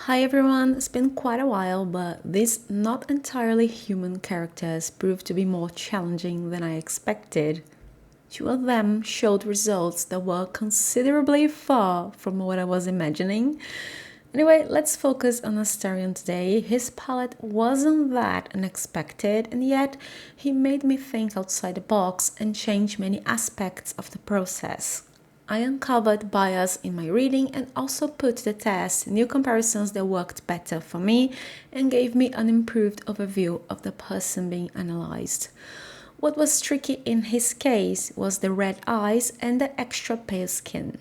Hi everyone, it's been quite a while, but these not entirely human characters proved to be more challenging than I expected. Two of them showed results that were considerably far from what I was imagining. Anyway, let's focus on Astarion today. His palette wasn't that unexpected, and yet he made me think outside the box and change many aspects of the process. I uncovered bias in my reading and also put to the test new comparisons that worked better for me and gave me an improved overview of the person being analyzed. What was tricky in his case was the red eyes and the extra pale skin.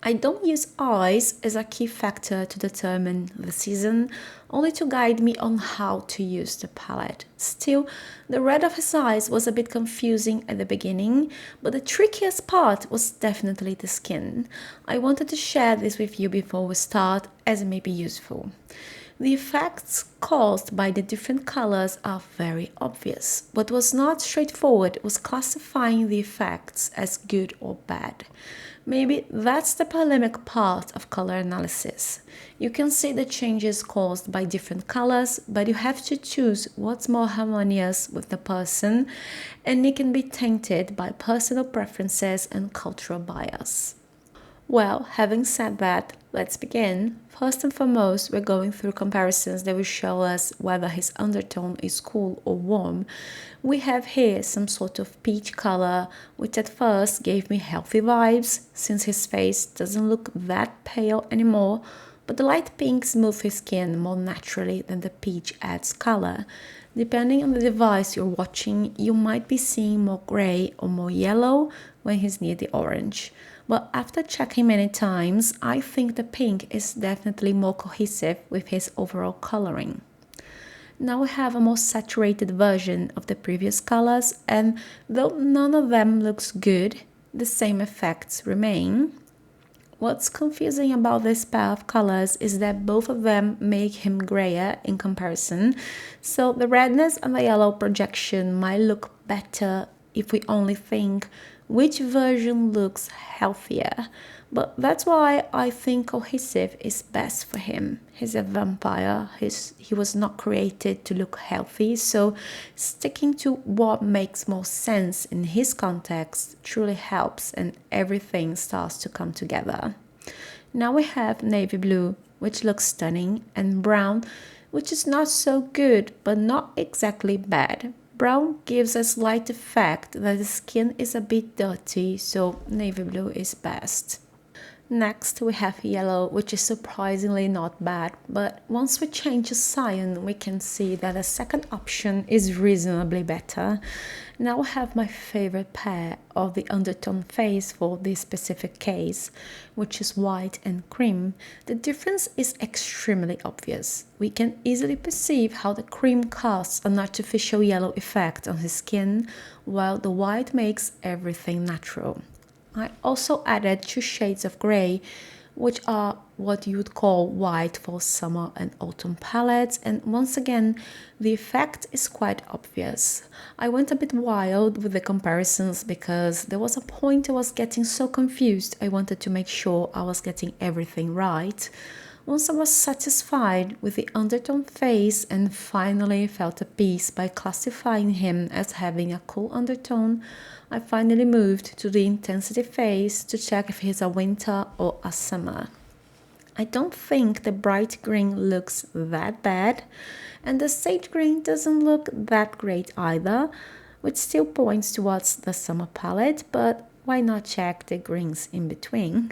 I don't use eyes as a key factor to determine the season, only to guide me on how to use the palette. Still, the red of his eyes was a bit confusing at the beginning, but the trickiest part was definitely the skin. I wanted to share this with you before we start, as it may be useful. The effects caused by the different colors are very obvious. What was not straightforward was classifying the effects as good or bad. Maybe that's the polemic part of color analysis. You can see the changes caused by different colors, but you have to choose what's more harmonious with the person, and it can be tainted by personal preferences and cultural bias. Well, having said that, let's begin. First and foremost, we're going through comparisons that will show us whether his undertone is cool or warm. We have here some sort of peach color, which at first gave me healthy vibes, since his face doesn't look that pale anymore, but the light pink smooths his skin more naturally than the peach adds color. Depending on the device you're watching, you might be seeing more gray or more yellow when he's near the orange. But after checking many times, I think the pink is definitely more cohesive with his overall coloring. Now we have a more saturated version of the previous colors, and though none of them looks good, the same effects remain. What's confusing about this pair of colors is that both of them make him grayer in comparison, so the redness and the yellow projection might look better if we only think which version looks healthier. But that's why I think cohesive is best for him. He's a vampire. He was not created to look healthy, so sticking to what makes more sense in his context truly helps and everything starts to come together. Now we have navy blue, which looks stunning, and brown, which is not so good but not exactly bad. Brown gives a slight effect that the skin is a bit dirty, so navy blue is best. Next, we have yellow, which is surprisingly not bad, but once we change to cyan, we can see that the second option is reasonably better. Now we have my favorite pair of the undertone face for this specific case, which is white and cream. The difference is extremely obvious. We can easily perceive how the cream casts an artificial yellow effect on his skin, while the white makes everything natural. I also added 2 shades of grey, which are what you would call white for summer and autumn palettes, and once again, the effect is quite obvious. I went a bit wild with the comparisons because there was a point I was getting so confused I wanted to make sure I was getting everything right. Once I was satisfied with the undertone face and finally felt at peace by classifying him as having a cool undertone, I finally moved to the intensity phase to check if he's a winter or a summer. I don't think the bright green looks that bad, and the sage green doesn't look that great either, which still points towards the summer palette, but why not check the greens in between?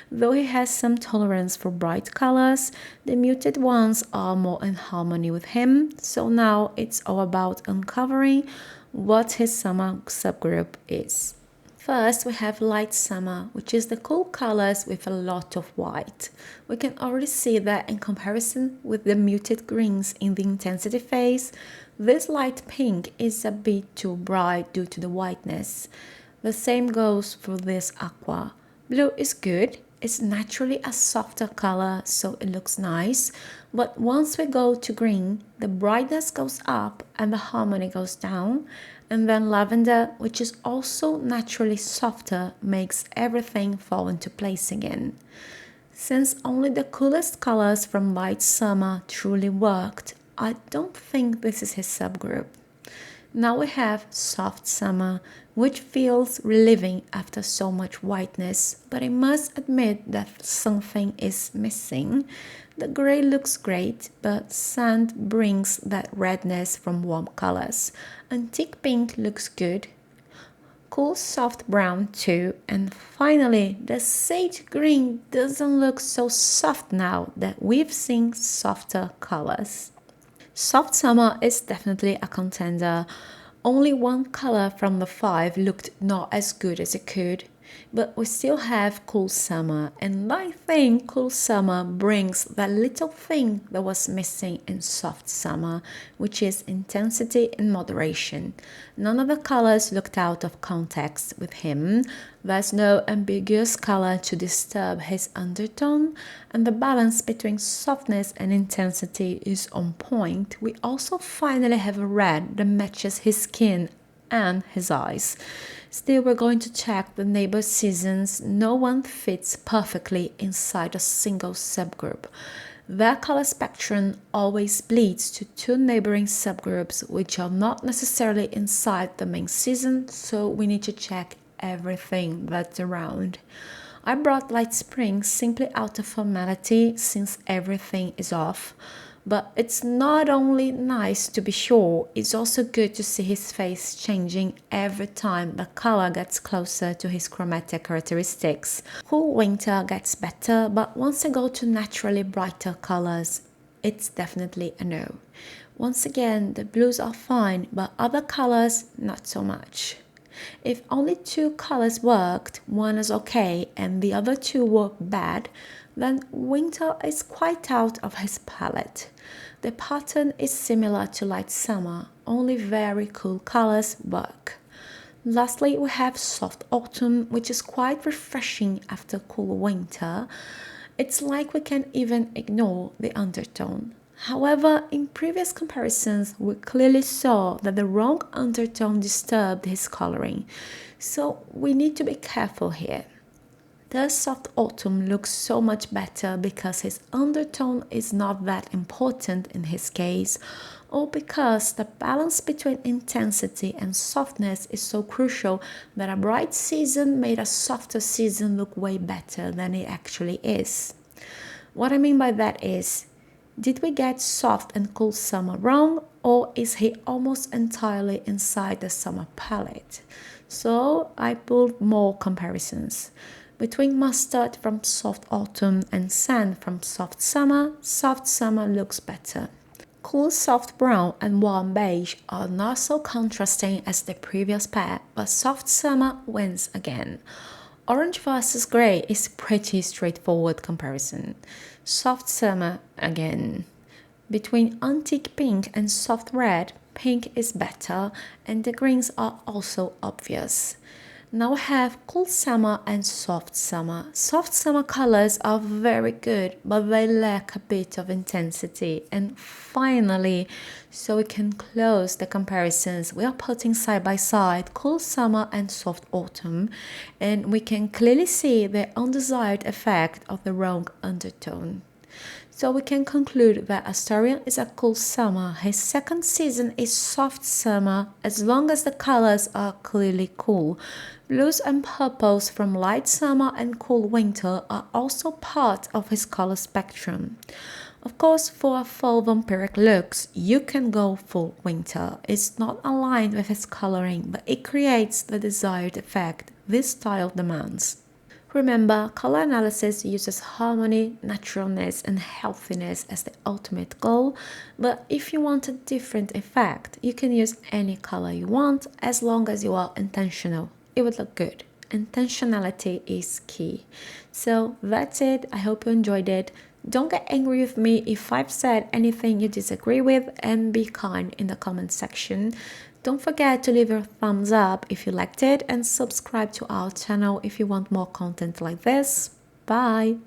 Though he has some tolerance for bright colors, the muted ones are more in harmony with him, so now it's all about uncovering what his summer subgroup is. First, we have light summer, which is the cool colors with a lot of white. We can already see that in comparison with the muted greens in the intensity phase, this light pink is a bit too bright due to the whiteness. The same goes for this aqua. Blue is good. It's naturally a softer color, so it looks nice. But once we go to green, the brightness goes up and the harmony goes down. And then lavender, which is also naturally softer, makes everything fall into place again. Since only the coolest colors from Light Summer truly worked, I don't think this is his subgroup. Now we have Soft Summer, which feels relieving after so much whiteness, but I must admit that something is missing. The grey looks great, but sand brings that redness from warm colors. Antique pink looks good. Cool soft brown too, and finally the sage green doesn't look so soft now that we've seen softer colors. Soft Summer is definitely a contender. Only one color from the 5 looked not as good as it could, but we still have Cool Summer, and I think Cool Summer brings that little thing that was missing in Soft Summer, which is intensity and moderation. None of the colors looked out of context with him. There's no ambiguous color to disturb his undertone, and the balance between softness and intensity is on point. We also finally have a red that matches his skin and his eyes. Still, we're going to check the neighbor seasons. No one fits perfectly inside a single subgroup. Their color spectrum always bleeds to 2 neighboring subgroups which are not necessarily inside the main season, so we need to check everything that's around. I brought Light Spring simply out of formality since everything is off. But it's not only nice to be sure, it's also good to see his face changing every time the color gets closer to his chromatic characteristics. Cool Winter gets better, but once I go to naturally brighter colors, it's definitely a no. Once again, the blues are fine, but other colors, not so much. If only 2 colors worked, one is okay and the other 2 were bad, then Winter is quite out of his palette. The pattern is similar to Light Summer, only very cool colors work. Lastly, we have Soft Autumn, which is quite refreshing after Cool Winter. It's like we can even ignore the undertone. However, in previous comparisons, we clearly saw that the wrong undertone disturbed his coloring, so we need to be careful here. The Soft Autumn looks so much better because his undertone is not that important in his case, or because the balance between intensity and softness is so crucial that a bright season made a softer season look way better than it actually is. What I mean by that is, did we get Soft and Cool Summer wrong, or is he almost entirely inside the summer palette? So I pulled more comparisons. Between Mustard from Soft Autumn and Sand from Soft Summer looks better. Cool Soft Brown and Warm Beige are not so contrasting as the previous pair, but Soft Summer wins again. Orange versus Grey is pretty straightforward comparison. Soft Summer again. Between Antique Pink and Soft Red, pink is better, and the greens are also obvious. Now we have Cool Summer and Soft Summer. Soft Summer colors are very good, but they lack a bit of intensity. And finally, so we can close the comparisons, we are putting side by side Cool Summer and Soft Autumn, and we can clearly see the undesired effect of the wrong undertone. So we can conclude that Astarion is a cool summer. His second season is soft summer as long as the colors are clearly cool. Blues and purples from light summer and cool winter are also part of his color spectrum. Of course, for full vampiric looks, you can go full winter. It's not aligned with his coloring, but it creates the desired effect this style demands. Remember, color analysis uses harmony, naturalness, and healthiness as the ultimate goal, but if you want a different effect, you can use any color you want as long as you are intentional. It would look good. Intentionality is key. So that's it. I hope you enjoyed it. Don't get angry with me if I've said anything you disagree with, and be kind in the comment section. Don't forget to leave your thumbs up if you liked it and subscribe to our channel if you want more content like this. Bye!